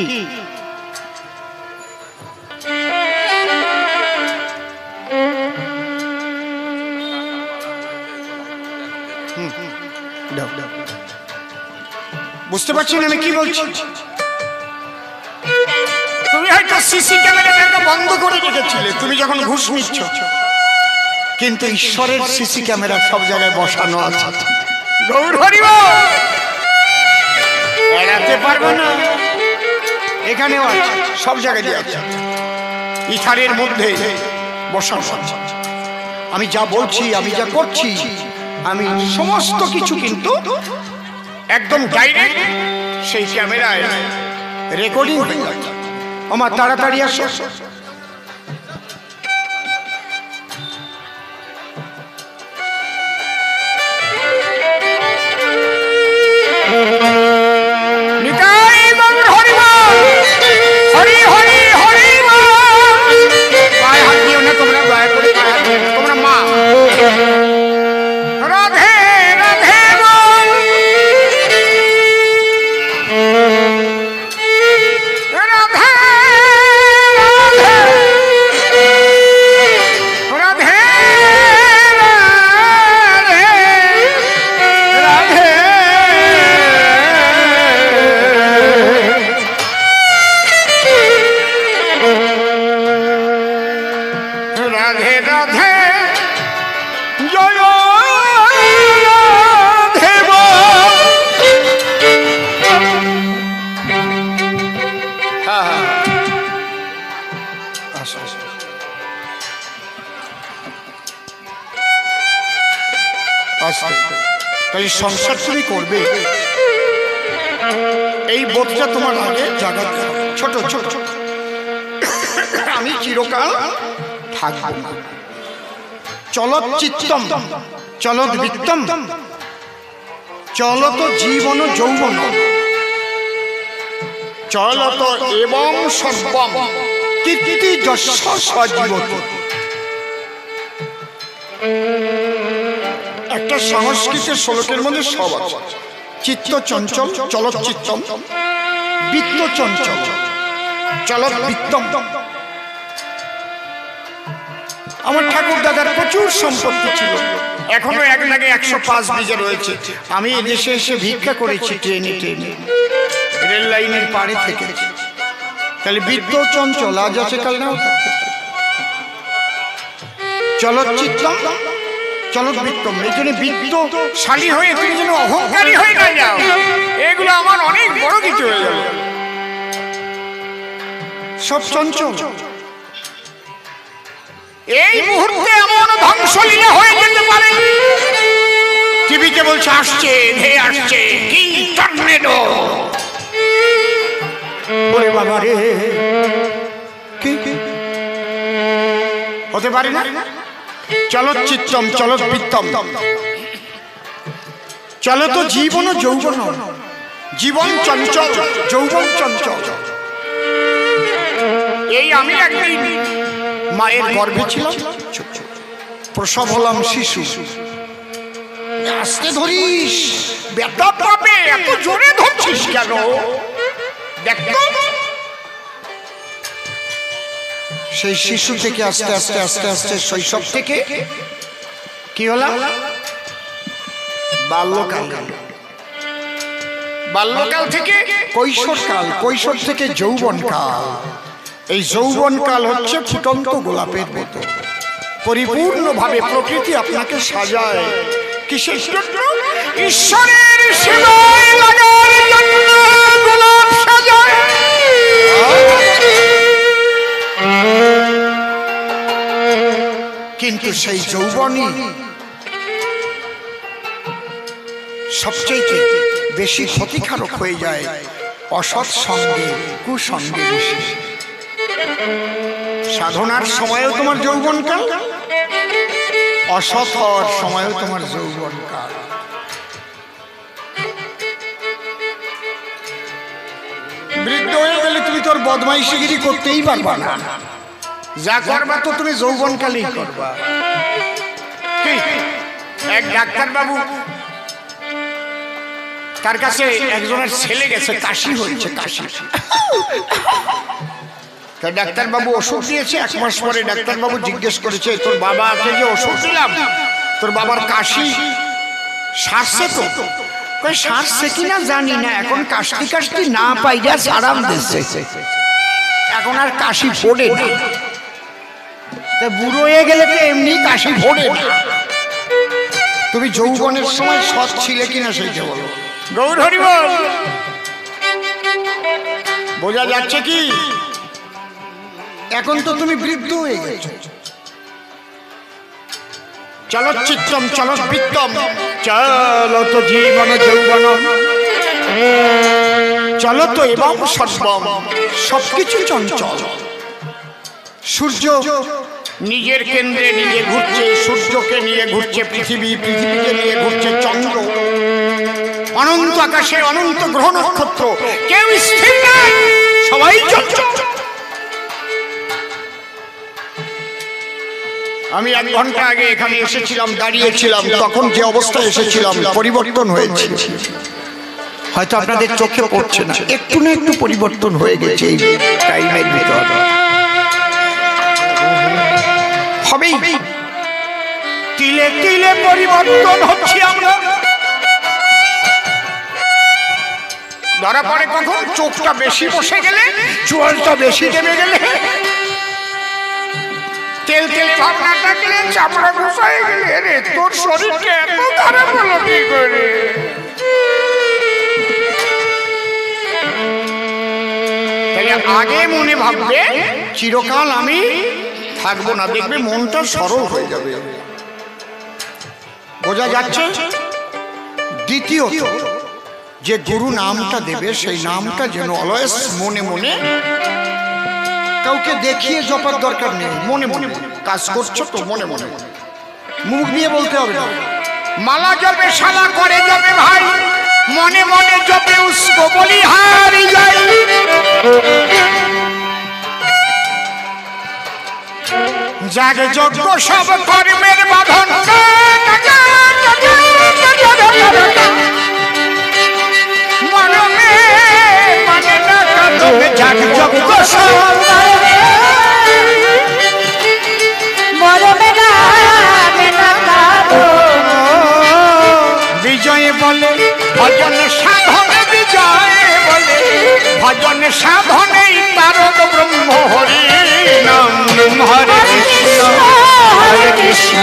বুঝতে পারছেন আমি কি বলছি? তুমি হয়তো সিসি ক্যামেরাটা বন্ধ করে রেখেছিলে তুমি যখন ঘুষ নিচ্ছ, কিন্তু ঈশ্বরের সিসি ক্যামেরা সব জায়গায় বসানো আছে। গৌর হরি বল, এড়াতে পারবে না। এখানেও আছে, সব জায়গায় দিয়ে আছে, ইথারের মধ্যে বসানো আছে। আমি যা বলছি, আমি যা করছি, আমি সমস্ত কিছু কিন্তু একদম ডাইরেক্ট সেই ক্যামেরায় রেকর্ডিং হয়ে যাচ্ছে। আমার তাড়াতাড়ি আসো। সংসার তুমি করবে, এই বোধটা তোমার আগে জাগাতে হবে। ছোট ছোট আমি চিরকাল থাকব না। চলত চিত্তম চলত বিত্তম চলত জীবন যৌবন চলত এবং সর্বম কীর্তি যশ সজীবতি। একটা সংস্কৃতের শ্লোকের মধ্যে সব আছে। চিত্ত চঞ্চল চলত চিত্তম, বিত্ত চঞ্চল চলত বিত্তম। আমার ঠাকুর দাদার প্রচুর সম্পত্তি ছিল, এখনো এক লাগে 105 বিঘে রয়েছে। আমি এদেশে এসে ভিক্ষা করেছি ট্রেনে ট্রেনে, রেল লাইনের পাড়ে থেকে। তাহলে বিত্ত চঞ্চল আজ আছে কাল নাও। চলত চিত্তম চলত বিত্তম, এই জন্য বিত্তশালী হয়ে তুমি যেন অহংকারী হয়ে না যাও। এগুলো আমার অনেক বড় কিছু হয়ে যাবে। সব চঞ্চল, এই মুহূর্তে এমন ধ্বংসলীলা হয়ে যেতে পারে। টিভিতে বলছে আসছে, ধেয়ে আসছে, কি টর্নেডো। ওরে বাবা রে, কি হতে পারে না। চলত চিত্তম চলত বিত্তম চলত জীবন যৌবন, জীবন চঞ্চল যৌবন চঞ্চল। এই আমি একদিন মায়ের গর্ভে ছিলাম, প্রসব হলাম শিশু। আস্তে ধরিস, ব্যথা পাবে, এত জোরে ধরছিস কেন? দেখতো সেই শিশু থেকে আস্তে আস্তে আস্তে আস্তে শৈশব থেকে কি হলাম? বাল্যকাল। বাল্যকাল থেকে কৈশোরকাল, কৈশোর থেকে যৌবনকাল। এই যৌবনকাল হচ্ছে ফুটন্ত গোলাপের মতো। পরিপূর্ণভাবে প্রকৃতি আপনাকে সাজায় কিসের জন্য? ঈশ্বরের সেবায় লাগার জন্য গোলাপ সাজায়। কিন্তু সেই যৌবনই সবচেয়ে বেশি ক্ষতিকারক হয়ে যায় অসৎ সঙ্গে, কুসঙ্গে বেশি। সাধনার সময়ও তোমার যৌবনকাল, অসৎ হওয়ার সময়ও তোমার যৌবনকাল। বৃদ্ধ হয়ে গেলে তুমি তোর বদমাইশিগিরি করতেই পারবা না। যা করবা তো তুমি যৌবনকালেই করবা। এক ডাক্তার বাবু, তার কাছে একজনের ছেলে গেছে, কাশি হয়েছে, কাশি। ডাক্তার বাবু ওষুধ দিয়েছে। 1 মাস পরে ডাক্তার বাবু জিজ্ঞেস করেছে, তোর বাবাকে যে ওষুধ দিলাম, তোর বাবার কাশি সারছে তো, কই সারছে কিনা জানি না, এখন কাশি কাশি না পাইয়া আরাম দিচ্ছে, এখন আর কাশি ফোড়ে না। বুড়ো হয়ে গেলে তো এমনি কাশি ফোড়ে না। তুমি যৌবনের সময় সৎ ছিলে কিনা সেইটা বলো। গৌর হরি বল। বোঝা যাচ্ছে কি? এখন তো তুমি বৃদ্ধ হয়ে গেছো। চলচ্চিত্রম চলবৃত্তম চলত জীবন যৌবন চলত এবং সর্বম, সবকিছু চঞ্চল। সূর্য নিজের কেন্দ্রে নিজে ঘুরছে, সূর্যকে নিয়ে ঘুরছে পৃথিবী, পৃথিবীকে নিয়ে ঘুরছে চন্দ্র, অনন্ত আকাশে অনন্ত গ্রহ নক্ষত্র, কেউ স্থির নাই, সবাই চঞ্চল। আমি 1 ঘন্টা আগে এখানে এসেছিলাম, দাঁড়িয়েছিলাম, তখন যে অবস্থায় এসেছিলাম পরিবর্তন হয়েছে। হয়তো আপনাদের চোখে পড়ছে না, একটু না একটু পরিবর্তন হয়ে গেছে এই টাইমের ভিতর। হবেই, তিলে তিলে পরিবর্তন হচ্ছে। আমরা ধরা পড়ে কখন? চোখটা বেশি বসে গেলে, চোয়ালটা বেশি দেবে গেলে, তেল তেলে ভাবনা থাকলে, চামড়া ঘুষায় গেলে, রে তোর শরীরটা এত খারাপ হলো কি করে? তাহলে আগে মনে ভাববে চিরকাল আমি থাকবো না, দেখবে মনটা সরল হয়ে যাবে। বোঝা যাচ্ছে? দ্বিতীয়ত, যে গুরু নামটা দেবে সেই নামটা যেন অলওয়েজ মনে মনে, কাউকে দেখিয়ে জপার দরকার নেই, মনে মনে কাজ করছো তো মনে মনে, মুখ দিয়ে বলতে হবে না। মালা জপে শালা করে জপে ভাই, মনে মনে জপে উসকো বলি হারি যাই। যার যজ্ঞ সব কর্মের বাঁধন, মরমে মানে না কাঁদবে, যার যজ্ঞ সব মরমে না কাঁদো। বিজয় বলে ভজন সাধনে, বিজয় বলে ভজন সাধনেই তারক ব্রহ্ম হরি নাম। হরে কৃষ্ণ হরে কৃষ্ণ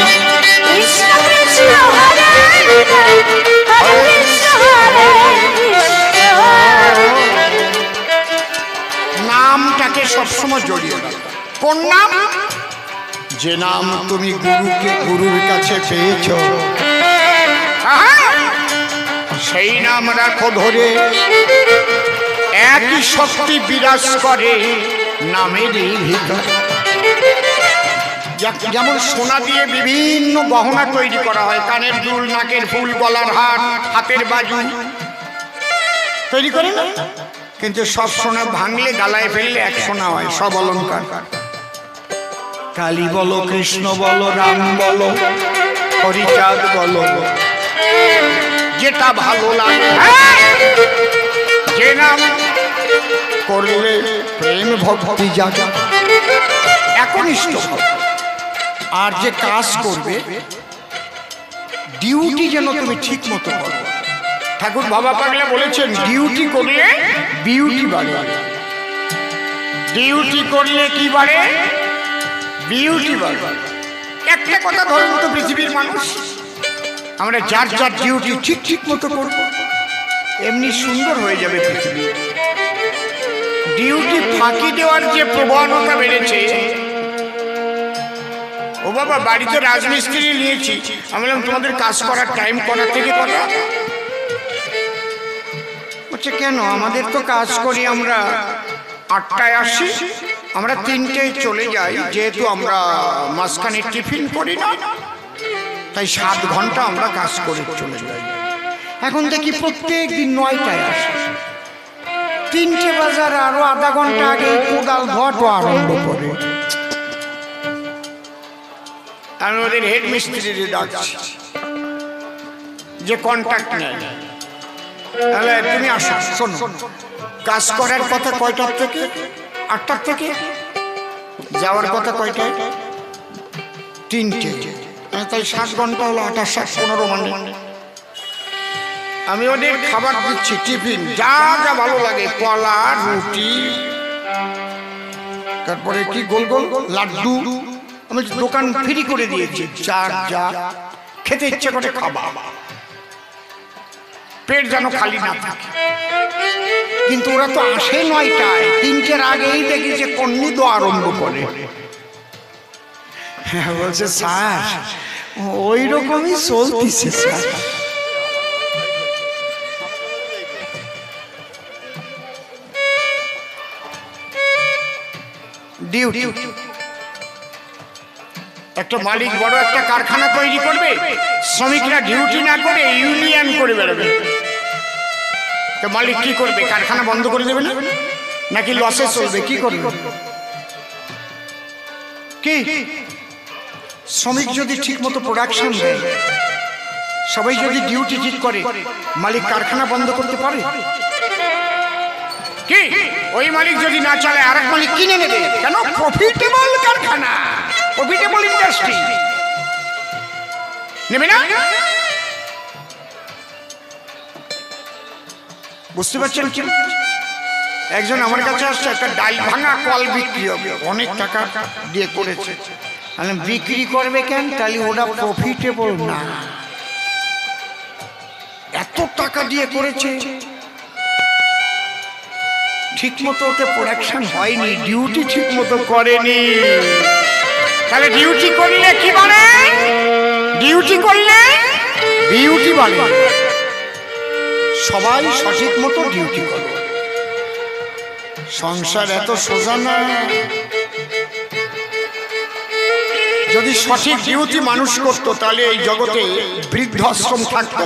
কৃষ্ণ কৃষ্ণ হরে হরে, হরে কৃষ্ণ হরে কৃষ্ণ। নামটাকে সবসময় জড়িয়ে রাখো। কোন নাম? যে নাম তুমি গুরুর কাছে পেয়েছ, সেই নাম রাখো ধরে। একই শক্তি বিরাজ করে নামেরই ভিতর। যেমন সোনা দিয়ে বিভিন্ন গহনা তৈরি করা হয়, কানের দুল, নাকের ফুল, গলার হার, হাতের বাজু তৈরি করে না, কিন্তু সব সোনা ভাঙলে গালায় ফেললে এক সোনা হয়, সব অলংকার। কালী বলো, কৃষ্ণ বলো, রাম বলো, হরিচাঁদ বলো, যেটা ভালো লাগে, যে নাম করলে প্রেম ভক্তি জাগে একনিষ্ঠ। আর যে কাজ করবে ডিউটি যেন তুমি ঠিক মতো করো। ঠাকুর বাবা পাগলা বলেছেন, ডিউটি করলে বিউটি বাড়ে। ডিউটি করলে কি বাড়ে? বিউটি বাড়ে। একটা কথা ধরুন তো, পৃথিবীর মানুষ আমরা যার যার ডিউটি ঠিক ঠিক মতো করবো, এমনি সুন্দর হয়ে যাবে পৃথিবী। ডিউটি ফাঁকি দেওয়ার যে প্রবণতা বেড়েছে, ও বাবা বাড়িতে রাজমিস্ত্রি নিয়েছি, আমি বললাম তোমাদের কাজ করার টাইম করার থেকে কথা হচ্ছে কেন? আমাদের তো কাজ করি আমরা 8টায় আসি, আমরা 3টেয় চলে যাই, যেহেতু আমরা মাঝখানে টিফিন করি না, তাই 7 ঘন্টা আমরা কাজ করে চলে যাই। এখন দেখি প্রত্যেক দিন 9টায় আসে, 3টে বাজার আরো আধা ঘন্টা আগে কোদাল ঘট আরম্ভ করে। আমি ওদের হেড মিস্ত্রি ডাকছি, যে কন্ট্রাক্ট নেয়, তাহলে তুমি আসো, শোনো কাজ করার কথা কয়টার থেকে? 8টার থেকে। যাওয়ার কথা কয়টায়? 3টে। তাই 7 ঘন্টা হলো, 8 আর 7 15 মানে আমি ওদের খাবার দিচ্ছি, টিফিন যা যা ভালো লাগে, কলা, রুটি, তারপরে কি গোল গোল লাড্ডু। আমি দোকান ফ্রি করে দিয়েছি, যা যা খেতে ইচ্ছে করে খাবা, পেট যেন খালি না থাকে। কিন্তু ওরা তো আসে 9টায়, 3টের আগেই দেখি যে কন্নি তো আরম্ভ করে। বলছে স্যার ওই রকমই চলতেছে স্যার। ডিউটি, একটা মালিক বড় একটা কারখানা তৈরি করবে, শ্রমিকরা ডিউটি না করে ইউনিয়ন করে বেরোবে। তো মালিক কি করবে? কারখানা বন্ধ করে দেবে না, নাকি লসে চলবে? কি করবে? কি শ্রমিক যদি ঠিক মতো প্রোডাকশন দেয়, সবাই যদি ডিউটি ঠিক করে, মালিক কারখানা বন্ধ করতে পারে কি? ওই মালিক যদি না চালায় আরেক মালিক কিনে নেবে। কেন? প্রফিটেবল কারখানা, প্রফিটেবল ইন্ডাস্ট্রি, নেবে না? বুঝতে পারছেন কি? একজন আমার কাছে আসছে, একটা ডাল ভাঙা কল বিক্রি হবে, অনেক টাকা দিয়ে করেছে। আমি বিক্রি করবে কেন? তাহলে ওটা প্রফিটেবল না, এত টাকা দিয়ে করেছে, ঠিক মতো ওতে প্রোডাকশন হয়নি, ডিউটি ঠিক মতো করেনি। তাহলে ডিউটি করলে কি বলে? ডিউটি করলে ডিউটি বলে। সবাই সঠিক মতো ডিউটি করে। সংসার এত সোজা না। যদি সঠিক ডিউটি মানুষ করতো, তাহলে এই জগতে বৃদ্ধাশ্রম থাকতো।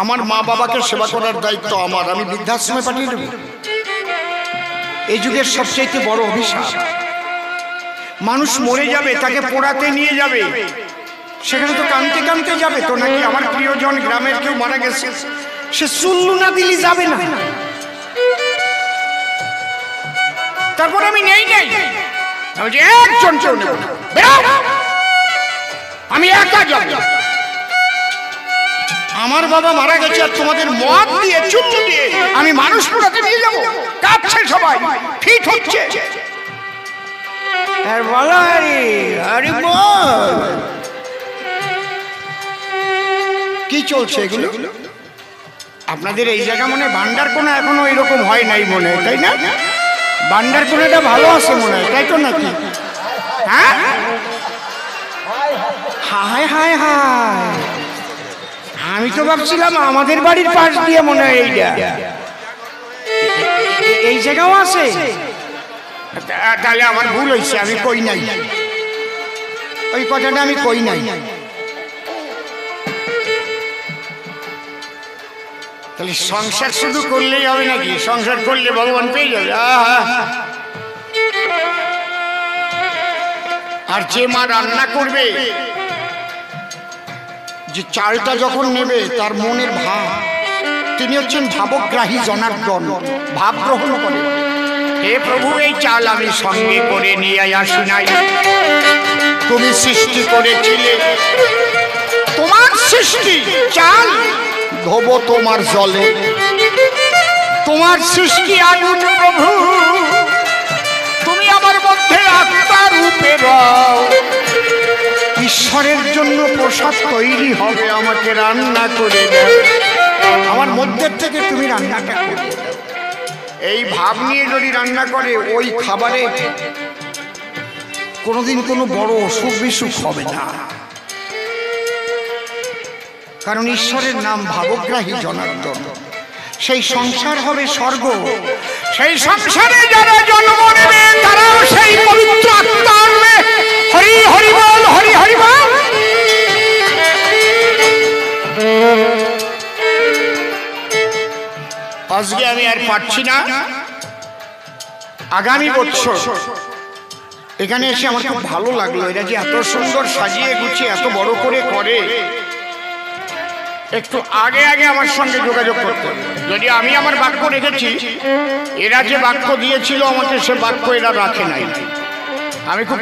আমার মা বাবাকে সেবা করার দায়িত্ব আমার, আমি বৃদ্ধাশ্রমে পাঠিয়ে দেব? এই যুগের সবচেয়ে বড় অভিশাপ। মানুষ মরে যাবে, তাকে পোড়াতে নিয়ে যাবে, সেখানে তো কাঁদতে কাঁদতে যাবে তো, নাকি আমার প্রিয়জন গ্রামের কেউ মারা গেছে, সে চুল্লু না দিলে যাবে না। তারপর আমি নেই নেই, আমি যে একজন কেউ নেব, আমি একা যাব। আমার বাবা মারা গেছে আর তোমাদের মদ দিয়ে চুল্লু দিয়ে আমি মানুষ পোড়াতে নিয়ে যাবো? কাঁদছে সবাই, ফিট হচ্ছে। আর বলো আরে বল কি চলছে এগুলো? আপনাদের এই জায়গা মনে ভান্ডার কোনা এখনো এরকম হয় নাই মনে হয়, তাই না? ভান্ডার কোনাটা ভালো আছে মনে হয়, তাই তো নাকি? হ্যাঁ, হায় হায় হায়, আমি তো ভাবছিলাম আমাদের বাড়ির পাশ দিয়ে মনে হয় এইটা, এই জায়গাও আছে। তাহলে আমার ভুল হয়েছে, আমি কই নাই, ওই কথাটা আমি কই নাই। তাহলে সংসার শুধু করলেই হবে নাকি? সংসার করলে ভগবান পেয়ে যাবে। আর যে মা রান্না করবে, যে চালটা যখন নেবে, তার মনের ভাব, তিনি হচ্ছেন ভাবগ্রাহী জনার্দন, ভাব গ্রহণ করে। হে প্রভু, এই চাল আমি সঙ্গে করে নিয়ে আসি নাই, তুমি সৃষ্টি করেছিলে, তোমার সৃষ্টি চাল ধোবো তোমার জলে, তোমার সৃষ্টি আগুন প্রভু, তুমি আমার মধ্যে আত্মা রূপে রও। ঈশ্বরের জন্য প্রসাদ তৈরি হবে, আমাকে রান্না করে দাও, আমার মধ্যের থেকে তুমি রান্নাটা করো। এই ভাব নিয়ে যদি রান্না করে, ওই খাবারে কোনোদিন কোনো বড় অসুখ বিসুখ হবে না, কারণ ঈশ্বরের নাম ভাবগ্রাহী জনার্দন। সেই সংসার হবে স্বর্গ। সেই সংসারে যারা জন্ম নেবে, তারাও সেই পবিত্র আত্মা আনবে। হরি হরি বল, হরি হরি বল। আজকে আমি আর পারছি না, আগামী বছর এখানে এসে আমার খুব ভালো লাগলো। এরা যে এত সুন্দর সাজিয়ে গুছিয়ে এত বড় করে করে, একটু আগে আগে আমার সঙ্গে যোগাযোগ করতে হবে। যদি আমি আমার বাক্য রেখেছি, এরা যে বাক্য দিয়েছিল আমাকে, সে বাক্য এরা রাখে নাই। আমি খুব